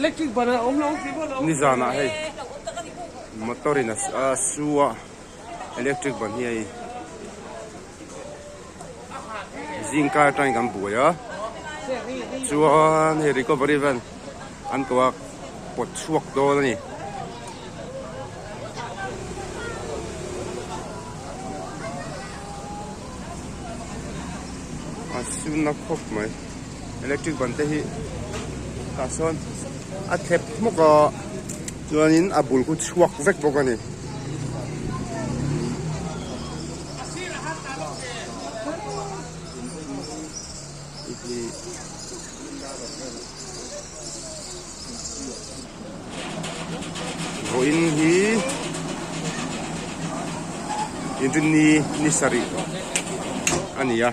electric bana om long ni zana hei motorina suwa electric ban hi ai zingka tang kan buaya chuan he recovery van an ko pot chuak do ni asun na khop mai electric ban te hi ka son a thep mo ko chuanin a bul ku chuak vek bok ani roin hi intini ni sari ania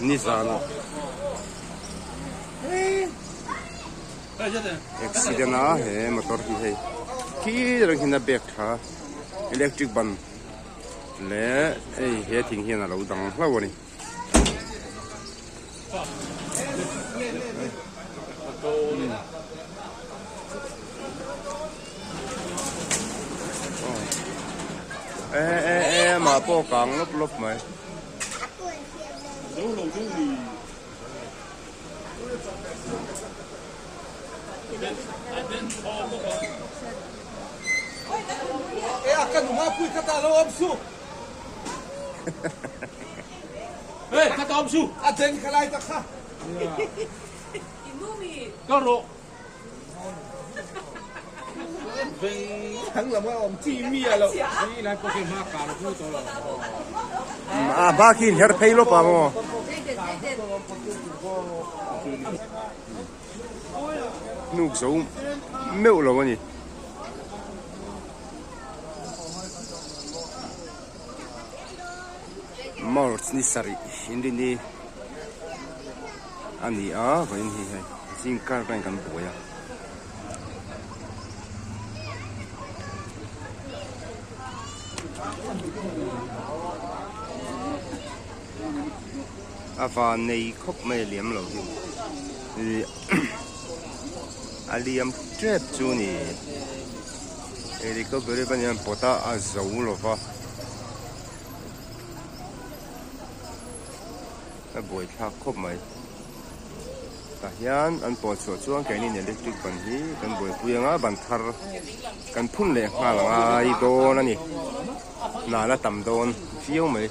ni sana accident a he motor hi hei ki rang hina bek tha electric ban le ei he thing hian a lo dang hlo ni mà po càng lốp lốp mày akan ngapui kata lo omsu kata omsu aten kalai takha inumi karo thằng làm ông chi mía lo đi lại có cái ma cả nó to à ba khi hết thấy lốp à mo nụ xấu mèo rồi nhỉ màu ni sari hindi ni ani a vậy thì hay xin cả cái cần bồi à và này khóc mê liếm lâu thì liếm trép chú nè thì có bữa bên em bỏ ta dầu rồi pha buổi thác khóc mày ta hiền anh bỏ chuột chuông cái này electric ban hi kan buổi khuya ngã ban thar kan phun lệ ngã là ai đó nè nè là tầm đồn phiêu mày